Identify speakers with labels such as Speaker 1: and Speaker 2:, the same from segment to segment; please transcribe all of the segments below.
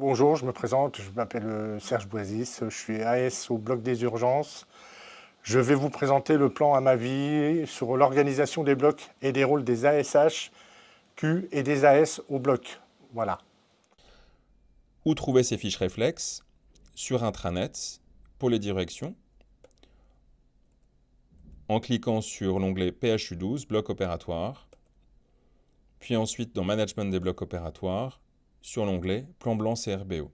Speaker 1: Bonjour, je me présente, je m'appelle Serge Boisis, je suis AS au bloc des urgences. Je vais vous présenter le plan à ma vie sur l'organisation des blocs et des rôles des ASH, Q et des AS au bloc. Voilà.
Speaker 2: Où trouver ces fiches réflexes? Sur intranet, pour les directions, en cliquant sur l'onglet PHU12, bloc opératoire, puis ensuite dans Management des blocs opératoires, sur l'onglet Plan blanc CRBO.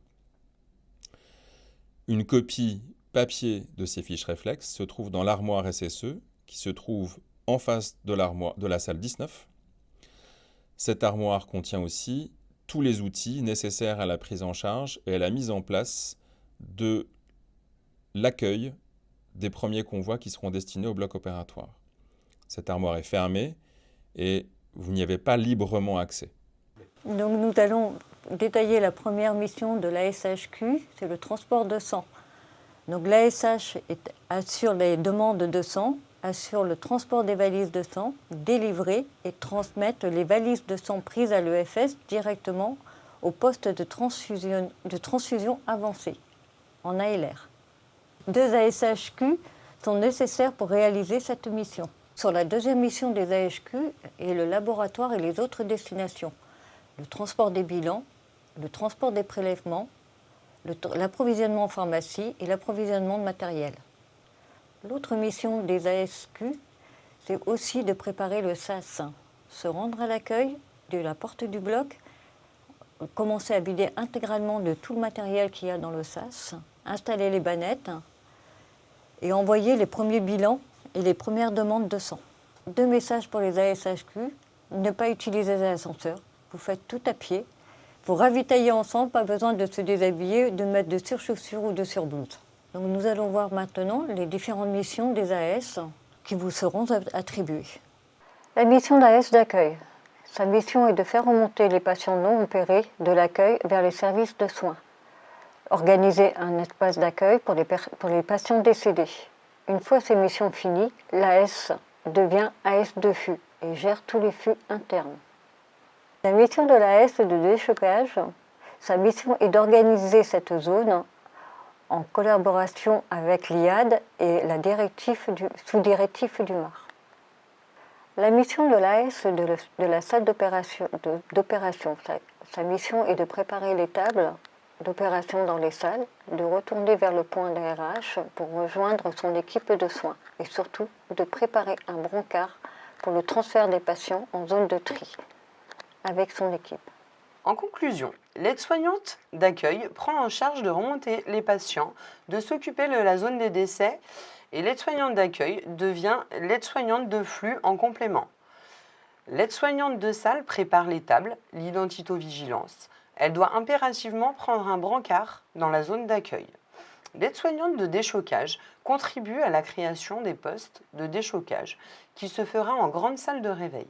Speaker 2: Une copie papier de ces fiches réflexes se trouve dans l'armoire SSE, qui se trouve en face de la salle 19. Cette armoire contient aussi tous les outils nécessaires à la prise en charge et à la mise en place de l'accueil des premiers convois qui seront destinés au bloc opératoire. Cette armoire est fermée et vous n'y avez pas librement accès.
Speaker 3: Donc nous allons détailler la première mission de l'ASHQ, c'est le transport de sang. Donc l'ASH assure les demandes de sang, assure le transport des valises de sang, délivrer et transmettre les valises de sang prises à l'EFS directement au poste de transfusion avancée, en ALR. 2 ASHQ sont nécessaires pour réaliser cette mission. Sur la deuxième mission des ASHQ est le laboratoire et les autres destinations. Le transport des bilans, le transport des prélèvements, l'approvisionnement en pharmacie et l'approvisionnement de matériel. L'autre mission des ASQ, c'est aussi de préparer le SAS, se rendre à l'accueil de la porte du bloc, commencer à vider intégralement de tout le matériel qu'il y a dans le SAS, installer les bannettes et envoyer les premiers bilans et les premières demandes de sang. 2 messages pour les ASHQ, ne pas utiliser les ascenseurs, vous faites tout à pied. Vous ravitaillez ensemble, pas besoin de se déshabiller, de mettre de surchaussures ou de surblouses. Donc nous allons voir maintenant les différentes missions des AS qui vous seront attribuées. La mission d'AS d'accueil. Sa mission est de faire remonter les patients non opérés de l'accueil vers les services de soins. Organiser un espace d'accueil pour les patients décédés. Une fois ces missions finies, l'AS devient AS de flux et gère tous les flux internes. La mission de l'AS de déchocage, sa mission est d'organiser cette zone en collaboration avec l'IAD et la sous-directif du MAR. La mission de l'AS de la salle d'opération, sa mission est de préparer les tables d'opération dans les salles, de retourner vers le point d'ARH pour rejoindre son équipe de soins et surtout de préparer un brancard pour le transfert des patients en zone de tri avec son équipe.
Speaker 4: En conclusion, l'aide-soignante d'accueil prend en charge de remonter les patients, de s'occuper de la zone des décès et l'aide-soignante d'accueil devient l'aide-soignante de flux en complément. L'aide-soignante de salle prépare les tables, l'identito-vigilance. Elle doit impérativement prendre un brancard dans la zone d'accueil. L'aide-soignante de déchocage contribue à la création des postes de déchocage qui se fera en grande salle de réveil.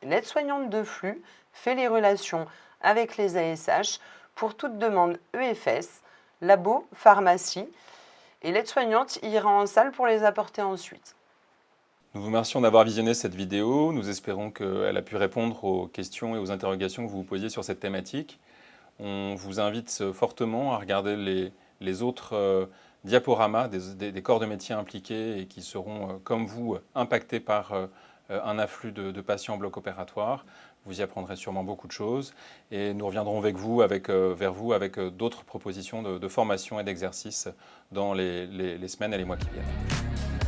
Speaker 4: L'aide-soignante de flux fait les relations avec les ASH pour toute demande EFS, labo, pharmacie, et l'aide-soignante ira en salle pour les apporter ensuite.
Speaker 2: Nous vous remercions d'avoir visionné cette vidéo. Nous espérons qu'elle a pu répondre aux questions et aux interrogations que vous vous posiez sur cette thématique. On vous invite fortement à regarder les autres diaporamas des corps de métier impliqués et qui seront, comme vous, impactés par un afflux de patients en bloc opératoire. Vous y apprendrez sûrement beaucoup de choses et nous reviendrons vers vous avec d'autres propositions de formation et d'exercice dans les semaines et les mois qui viennent.